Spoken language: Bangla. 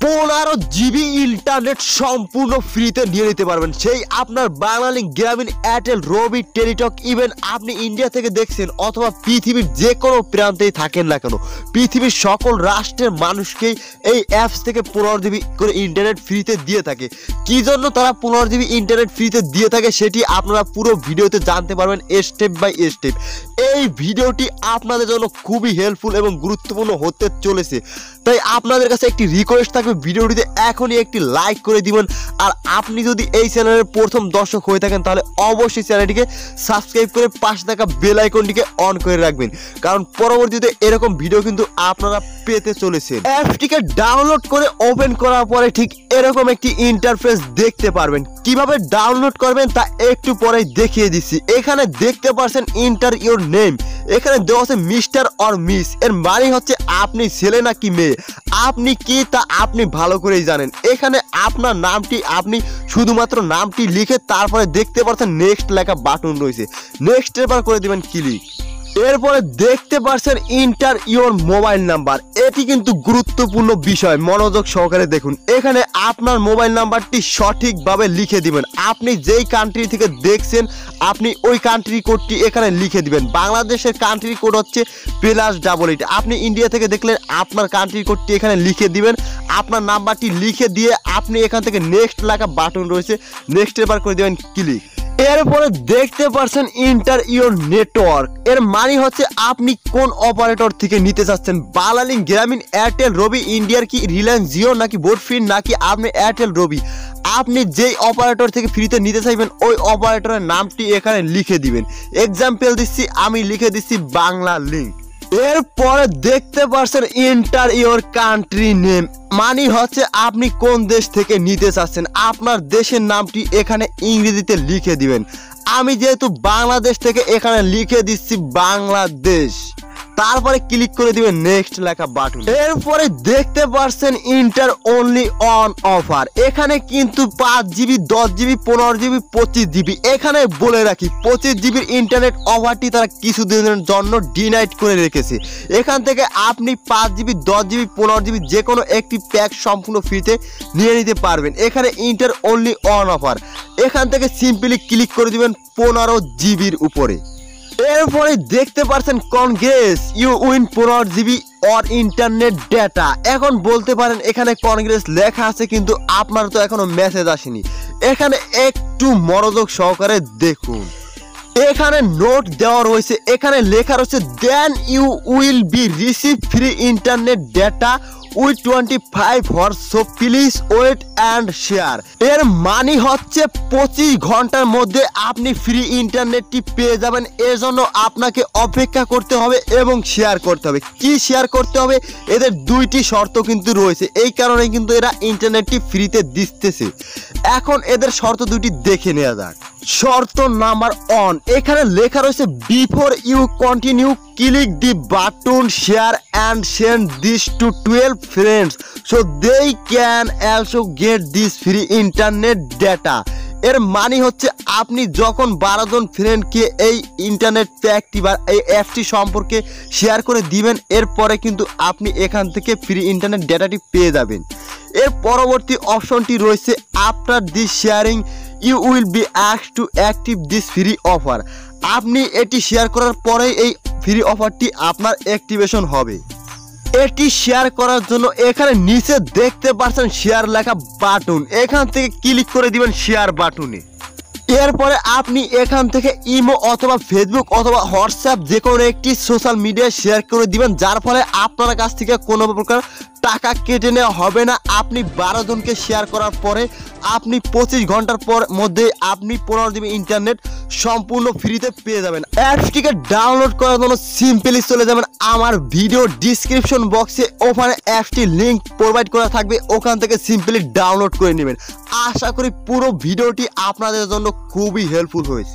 15 GB ইন্টারনেট সম্পূর্ণ ফ্রিতে নিয়ে নিতে পারবেন। সেই আপনার বাংলালিংক, গ্রামীণ, এয়ারটেল, রবি, টেলিটক, ইভেন আপনি ইন্ডিয়া থেকে দেখছেন অথবা পৃথিবীর যে কোনো প্রান্তেই থাকেন না কেন, পৃথিবীর সকল রাষ্ট্রের মানুষকেই এই অ্যাপস থেকে 15 GB করে ইন্টারনেট ফ্রিতে দিয়ে থাকে। কি জন্য তারা 15 GB ইন্টারনেট ফ্রিতে দিয়ে থাকে সেটি আপনারা পুরো ভিডিওতে জানতে পারবেন স্টেপ বাই স্টেপ। এই ভিডিওটি আপনাদের জন্য খুবই হেল্পফুল এবং গুরুত্বপূর্ণ হতে চলেছে, তাই আপনাদের কাছে একটি রিকোয়েস্ট থাকবে ভিডিওটিতে এখনই একটি লাইক করে দিবেন। আর আপনি যদি এই চ্যানেলের প্রথম দর্শক হয়ে থাকেন তাহলে অবশ্যই চ্যানেলটিকে সাবস্ক্রাইব করে পাশে থাকা বেল আইকনটিকে অন করে রাখবেন, কারণ পরবর্তীতে এরকম ভিডিও কিন্তু আপনারা পেতে চলেছেন। অ্যাপটিকে ডাউনলোড করে ওপেন করার পরে ঠিক এরকম একটি ইন্টারফেস দেখতে পারবেন। কিভাবে ডাউনলোড করবেন তা একটু পরেই দেখিয়ে দিচ্ছি। এখানে দেখতে পাচ্ছেন ইন্টার ইউর নেম, এখানে দেওয়া আছে মিস্টার অর মিস, এর মানে হচ্ছে আপনি ছেলে নাকি মেয়ে, আপনি কি তা আপনি ভালো করেই জানেন। এখানে আপনার নামটি আপনি শুধুমাত্র নামটি লিখে তারপরে দেখতে পাচ্ছেন নেক্সট লেখা বাটন রয়েছে, নেক্সট এবার করে দিবেন ক্লিক। এরপরে দেখতে পাচ্ছেন ইন্টার ইওর মোবাইল নাম্বার, এটি কিন্তু গুরুত্বপূর্ণ বিষয়, মনোযোগ সহকারে দেখুন। এখানে আপনার মোবাইল নাম্বারটি সঠিকভাবে লিখে দিবেন। আপনি যেই কান্ট্রি থেকে দেখছেন আপনি ওই কান্ট্রি কোডটি এখানে লিখে দিবেন। বাংলাদেশের কান্ট্রি কোড হচ্ছে +88। আপনি ইন্ডিয়া থেকে দেখলে আপনার কান্ট্রি কোডটি এখানে লিখে দিবেন। আপনার নাম্বারটি লিখে দিয়ে আপনি এখান থেকে নেক্সট লেখা বাটন রয়েছে, নেক্সট এবার করে দেবেন ক্লিক। এরপরে দেখতে পাচ্ছেন ইন্টার ইওর নেটওয়ার্ক, এর মানে হচ্ছে আপনি কোন অপারেটর থেকে নিতে চাচ্ছেন, বাংলালিংক, গ্রামীণ, এয়ারটেল, রবি, ইন্ডিয়ার কি রিলায়েন্স জিও নাকি ভোডাফোন নাকি আপনি এয়ারটেল রবি। আপনি যেই অপারেটর থেকে ফ্রিতে নিতে চাইবেন ওই অপারেটরের নামটি এখানে লিখে দিবেন। এক্সাম্পল দিচ্ছি, আমি লিখে দিচ্ছি বাংলালিংক। এরপরে দেখতে পাচ্ছেন ইন্টার ইওর কান্ট্রি নেম, মানে হচ্ছে আপনি কোন দেশ থেকে নিতে চাচ্ছেন, আপনার দেশের নামটি এখানে ইংরেজিতে লিখে দিবেন। আমি যেহেতু বাংলাদেশ থেকে এখানে লিখে দিচ্ছি বাংলাদেশ, তারপরে ক্লিক করে দিবেন নেক্সট লেখা বাটন। এরপরে দেখতে পাচ্ছেন ইন্টার অনলি অন অফার, এখানে কিন্তু 5 GB, 10 GB, 15 GB, 25 GB। এখানে বলে রাখি 25 GB ইন্টারনেট অফারটি তারা কিছুদিনের জন্য ডিনাইট করে রেখেছে। এখান থেকে আপনি 5 GB, 10 GB, 15 GB যে কোনো একটি প্যাক সম্পূর্ণ ফ্রিতে নিয়ে নিতে পারবেন। এখানে ইন্টার অনলি অন অফার, এখান থেকে সিম্পলি ক্লিক করে দিবেন 15 GBর উপরে। এরপরে দেখতে পাচ্ছেন congrats you win 15 GB or internet data. এখন বলতে পারেন এখানে কনগ্রেস লেখা আছে কিন্তু আপনার তো এখনো মেসেজ আসেনি। এখানে একটু মনোযোগ সহকারে দেখুন, এখানে নোট দেওয়া রয়েছে, এখানে লেখা রয়েছে then you will be receive free internet data with 25 hours, so please wait and share. এর মানে হচ্ছে 25 ঘন্টার মধ্যে আপনি ফ্রি ইন্টারনেটটি পেয়ে যাবেন। এর জন্য আপনাকে অপেক্ষা করতে হবে এবং শেয়ার করতে হবে। কি শেয়ার করতে হবে, এদের দুইটি শর্ত কিন্তু রয়েছে, এই কারণে কিন্তু এরা ইন্টারনেটটি ফ্রিতে দিতেছে। এখন এদের শর্ত দুটি দেখে নেওয়া যাক। শর্ত নাম্বার 1, এখানে লেখা রয়েছে before you continue click the button share and send this to 12 friends so they can also get this free internet data। এর মানে হচ্ছে আপনি যখন 12 জন ফ্রেন্ডকে এই ইন্টারনেট প্যাকটি বা এই অ্যাপটি সম্পর্কে শেয়ার করে দিবেন, এরপরে কিন্তু আপনি এখান থেকে ফ্রি ইন্টারনেট ডেটাটি পেয়ে যাবেন। এর পরবর্তী অপশনটি রয়েছে after this sharing you will be asked to active this free offer. আপনি এটি শেয়ার করার পরেই এই ফ্রি অফারটি আপনার অ্যাক্টিভেশন হবে। এটি শেয়ার করার জন্য এখানে নিচে দেখতে পাচ্ছেন শেয়ার লেখা বাটন, এখান থেকে ক্লিক করে দিবেন শেয়ার বাটনে। এরপরে আপনি এখান থেকে ইমো অথবা ফেসবুক অথবা হোয়াটসঅ্যাপ যে কোনো একটি সোশ্যাল মিডিয়ায় শেয়ার করে দিবেন, যার ফলে আপনার কাছ থেকে কোনো প্রকার টাকা কেটে নেওয়া হবে না। আপনি 12 জনকে শেয়ার করার পরে আপনি 25 ঘন্টার মধ্যে আপনি 15 GB ইন্টারনেট সম্পূর্ণ ফ্রিতে পেয়ে যাবেন। অ্যাপসটিকে ডাউনলোড করার জন্য সিম্পলি চলে যাবেন আমার ভিডিও ডিসক্রিপশন বক্সে, ওখানে অ্যাপসটি লিঙ্ক প্রোভাইড করা থাকবে, ওখান থেকে সিম্পলি ডাউনলোড করে নেবেন। আশা করি পুরো ভিডিওটি আপনাদের জন্য খুবই হেল্পফুল হয়েছে।